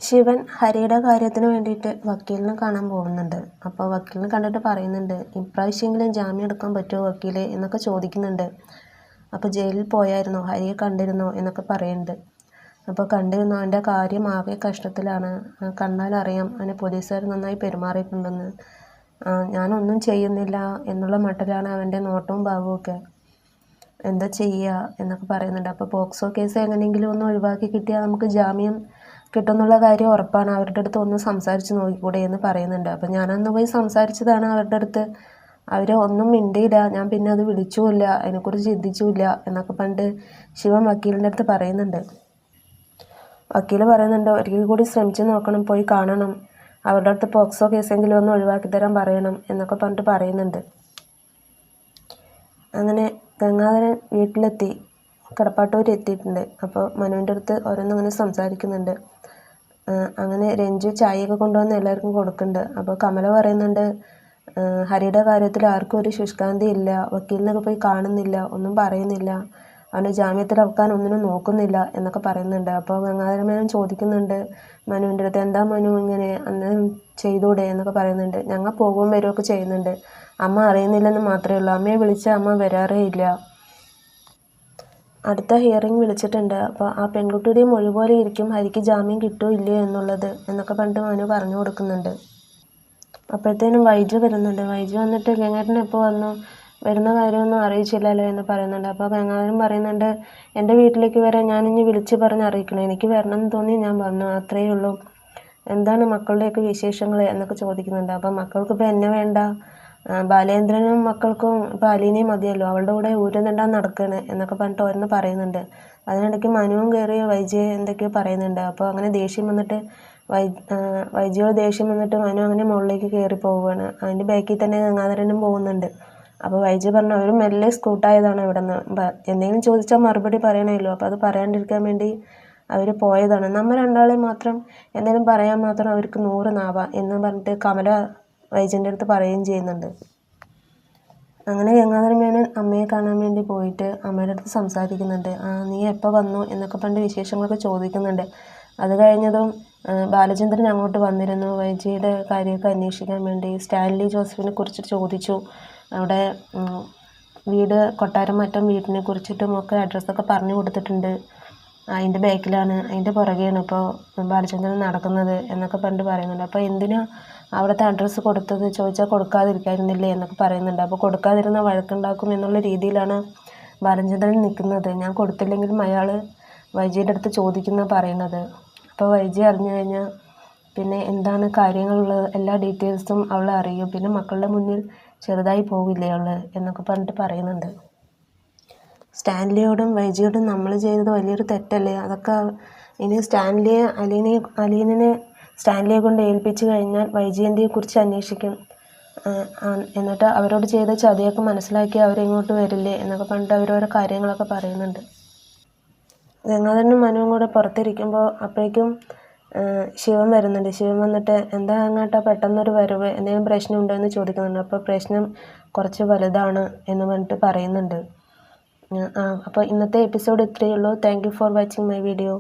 ശിവൻ ഹരിയുടെ കാര്യത്തിന് വേണ്ടിയിട്ട് വക്കീലിനെ കാണാൻ പോകുന്നുണ്ട്. അപ്പോൾ വക്കീലിനെ കണ്ടിട്ട് പറയുന്നുണ്ട്, ഇപ്രാവശ്യമെങ്കിലും ജാമ്യം എടുക്കാൻ പറ്റുമോ വക്കീലെ എന്നൊക്കെ ചോദിക്കുന്നുണ്ട്. അപ്പോൾ ജയിലിൽ പോയായിരുന്നോ, ഹരിയെ കണ്ടിരുന്നോ എന്നൊക്കെ പറയുന്നുണ്ട്. അപ്പോൾ കണ്ടിരുന്നു, അവൻ്റെ കാര്യം ആകെ കഷ്ടത്തിലാണ്, കണ്ടാലറിയാം അവനെ പോലീസുകാർ നന്നായി പെരുമാറിയിട്ടുണ്ടെന്ന്. ഞാനൊന്നും ചെയ്യുന്നില്ല എന്നുള്ള മട്ടിലാണ് അവൻ്റെ നോട്ടവും ഭാവവും ഒക്കെ. എന്താ ചെയ്യുക എന്നൊക്കെ പറയുന്നുണ്ട്. അപ്പോൾ പോക്സോ കേസ് എങ്ങനെയെങ്കിലും ഒന്ന് ഒഴിവാക്കി കിട്ടിയാൽ നമുക്ക് ജാമ്യം കിട്ടുമെന്നുള്ള കാര്യം ഉറപ്പാണ്. അവരുടെ അടുത്ത് ഒന്ന് സംസാരിച്ച് നോക്കിക്കൂടെ എന്ന് പറയുന്നുണ്ട്. അപ്പോൾ ഞാനന്ന് പോയി സംസാരിച്ചതാണ് അവരുടെ അടുത്ത്. അവർ ഒന്നും മിണ്ടിയില്ല. ഞാൻ പിന്നെ അത് വിളിച്ചുമില്ല, അതിനെക്കുറിച്ച് ചിന്തിച്ചുമില്ല എന്നൊക്കെ പണ്ട് ശിവൻ വക്കീലിൻ്റെ അടുത്ത് പറയുന്നുണ്ട്. വക്കീൽ പറയുന്നുണ്ട്, ഒരിക്കൽ കൂടി ശ്രമിച്ച് നോക്കണം, പോയി കാണണം, അവരുടെ അടുത്ത് പോക്സോ കേസെങ്കിലും ഒന്ന് ഒഴിവാക്കി തരാൻ പറയണം എന്നൊക്കെ പറഞ്ഞിട്ട് പറയുന്നുണ്ട്. അങ്ങനെ ഗംഗാധരൻ വീട്ടിലെത്തി, കടപ്പാട്ടൂർ എത്തിയിട്ടുണ്ട്. അപ്പോൾ മനുവിൻ്റെ അടുത്ത് ഓരോന്നിങ്ങനെ സംസാരിക്കുന്നുണ്ട്. അങ്ങനെ രഞ്ജു ചായയൊക്കെ കൊണ്ടുവന്ന് എല്ലാവർക്കും കൊടുക്കുന്നുണ്ട്. അപ്പോൾ കമല പറയുന്നുണ്ട്, ഹരിയുടെ കാര്യത്തിൽ ആർക്കും ഒരു ശുഷ്കാന്തി ഇല്ല, വക്കീലിനൊക്കെ പോയി കാണുന്നില്ല, ഒന്നും പറയുന്നില്ല, അവനെ ജാമ്യത്തിലിറക്കാൻ ഒന്നിനും നോക്കുന്നില്ല എന്നൊക്കെ പറയുന്നുണ്ട്. അപ്പോൾ ഗംഗാധര മേനോൻ ചോദിക്കുന്നുണ്ട് മനുവിൻ്റെ അടുത്ത്, എന്താ മനു ഇങ്ങനെ, അന്ന് ചെയ്തൂടെ എന്നൊക്കെ പറയുന്നുണ്ട്. ഞങ്ങൾ പോകുകയും വരികയൊക്കെ ചെയ്യുന്നുണ്ട്, അമ്മ അറിയുന്നില്ലെന്ന് മാത്രമേ ഉള്ളൂ, അമ്മയെ വിളിച്ചാൽ അമ്മ വരാറേ ഇല്ല. അടുത്ത ഹിയറിംഗ് വിളിച്ചിട്ടുണ്ട്. അപ്പോൾ ആ പെൺകുട്ടിയുടെ മൊഴി പോലെ ഇരിക്കും ഹരിക്ക് ജാമ്യം കിട്ടുമോ ഇല്ലയോ എന്നുള്ളത് എന്നൊക്കെ പണ്ട് മനു പറഞ്ഞു കൊടുക്കുന്നുണ്ട്. അപ്പോഴത്തേനും വൈജു വരുന്നുണ്ട്. വൈജു വന്നിട്ട് ഗംഗാധരൻ എപ്പോൾ വന്നു, വരുന്ന കാര്യമൊന്നും അറിയിച്ചില്ലല്ലോ എന്ന് പറയുന്നുണ്ട്. അപ്പോൾ ഗംഗാധരൻ പറയുന്നുണ്ട്, എൻ്റെ വീട്ടിലേക്ക് വരാൻ ഞാനിനി വിളിച്ച് പറഞ്ഞ് അറിയിക്കണം, എനിക്ക് വരണം എന്ന് തോന്നി ഞാൻ വന്നു, അത്രയേ ഉള്ളൂ, എന്താണ് മക്കളുടെയൊക്കെ വിശേഷങ്ങൾ എന്നൊക്കെ ചോദിക്കുന്നുണ്ട്. അപ്പോൾ മക്കൾക്കിപ്പോൾ എന്നെ വേണ്ട, ബാലേന്ദ്രനും മക്കൾക്കും ഇപ്പോൾ അലീനയും മതിയല്ലോ, അവളുടെ കൂടെ ഊരുന്നുണ്ടാൻ നടക്കുകയാണ് എന്നൊക്കെ പറഞ്ഞിട്ട് ഓരോന്ന് പറയുന്നുണ്ട്. അതിനിടയ്ക്ക് മനുവും കയറി വൈജയെ എന്തൊക്കെയോ പറയുന്നുണ്ട്. അപ്പോൾ അങ്ങനെ ദേഷ്യം വന്നിട്ട് വൈജയോട് ദേഷ്യം വന്നിട്ട് മനു അങ്ങനെ മുകളിലേക്ക് കയറി പോവുകയാണ്. അതിൻ്റെ ബാക്കിൽ തന്നെ ഗംഗാധരനും പോകുന്നുണ്ട്. അപ്പോൾ വൈജ പറഞ്ഞു, അവർ മെല്ലെ സ്കൂട്ടായതാണ് ഇവിടെ നിന്ന്, എന്തെങ്കിലും ചോദിച്ചാൽ മറുപടി പറയണമല്ലോ, അപ്പോൾ അത് പറയാണ്ടിരിക്കാൻ വേണ്ടി അവർ പോയതാണ്, നമ്മൾ രണ്ടാളെ മാത്രം എന്തെങ്കിലും പറയാൻ മാത്രം അവർക്ക് 100 നാവാം എന്ന് പറഞ്ഞിട്ട് കമല വൈജൻ്റെ അടുത്ത് പറയുകയും ചെയ്യുന്നുണ്ട്. അങ്ങനെ ഗംഗാധര മേനോൻ അമ്മയെ കാണാൻ വേണ്ടി പോയിട്ട് അമ്മയുടെ അടുത്ത് സംസാരിക്കുന്നുണ്ട്. നീ എപ്പോൾ വന്നു എന്നൊക്കെ പണ്ട് വിശേഷങ്ങളൊക്കെ ചോദിക്കുന്നുണ്ട്. അത് കഴിഞ്ഞതും ബാലചന്ദ്രൻ അങ്ങോട്ട് വന്നിരുന്നു, വൈജയുടെ കാര്യമൊക്കെ അന്വേഷിക്കാൻ വേണ്ടി. സ്റ്റാൻലി ജോസഫിനെ കുറിച്ച് ചോദിച്ചു. അവിടെ വീട് കൊട്ടാരമറ്റം വീടിനെ കുറിച്ചിട്ടും ഒക്കെ അഡ്രസ്സൊക്കെ പറഞ്ഞു കൊടുത്തിട്ടുണ്ട്. അതിൻ്റെ ബാക്കിലാണ്, അതിൻ്റെ പുറകെയാണ് ഇപ്പോൾ ബാലചന്ദ്രൻ നടക്കുന്നത് എന്നൊക്കെ പണ്ട് പറയുന്നുണ്ട്. അപ്പോൾ എന്തിനാ അവിടുത്തെ അഡ്രസ്സ് കൊടുത്തത്, ചോദിച്ചാൽ കൊടുക്കാതിരിക്കായിരുന്നില്ലേ എന്നൊക്കെ പറയുന്നുണ്ട്. അപ്പോൾ കൊടുക്കാതിരുന്ന വഴക്കുണ്ടാക്കും എന്നുള്ള രീതിയിലാണ് ബാലചന്ദ്രൻ നിൽക്കുന്നത്. ഞാൻ കൊടുത്തില്ലെങ്കിലും അയാൾ വൈജയുടെ അടുത്ത് ചോദിക്കുന്ന പറയുന്നത്. അപ്പോൾ വൈജി അറിഞ്ഞു കഴിഞ്ഞാൽ പിന്നെ എന്താണ് കാര്യങ്ങളുള്ളത് എല്ലാ ഡീറ്റെയിൽസും അവളെ അറിയും, പിന്നെ മക്കളുടെ മുന്നിൽ ചെറുതായി പോകില്ലേ അവൾ എന്നൊക്കെ പറഞ്ഞിട്ട് പറയുന്നുണ്ട്. സ്റ്റാൻലിയോടും വൈജിയോടും നമ്മൾ ചെയ്തത് വലിയൊരു തെറ്റല്ലേ, അതൊക്കെ ഇനി അലീനനെ സ്റ്റാൻലിയെ കൊണ്ട് ഏൽപ്പിച്ചു കഴിഞ്ഞാൽ വൈജയന്തിയെക്കുറിച്ച് അന്വേഷിക്കും, എന്നിട്ട് അവരോട് ചെയ്ത ചതിയൊക്കെ മനസ്സിലാക്കി അവരിങ്ങോട്ട് വരില്ലേ എന്നൊക്കെ പറഞ്ഞിട്ട് അവരോരോ കാര്യങ്ങളൊക്കെ പറയുന്നുണ്ട്. ഗംഗാധരനും മനുവും കൂടെ പുറത്തിരിക്കുമ്പോൾ അപ്പോഴേക്കും ശിവൻ വരുന്നുണ്ട്. ശിവൻ വന്നിട്ട്, എന്താ അങ്ങോട്ടാ പെട്ടെന്നൊരു വരവ്, എന്തെങ്കിലും പ്രശ്നമുണ്ടോ എന്ന് ചോദിക്കുന്നുണ്ട്. അപ്പോൾ പ്രശ്നം കുറച്ച് വലുതാണ് എന്ന് പറഞ്ഞിട്ട് പറയുന്നുണ്ട്. അപ്പോൾ ഇന്നത്തെ എപ്പിസോഡ് ഇത്രയേ ഉള്ളൂ. Thank you for watching my video.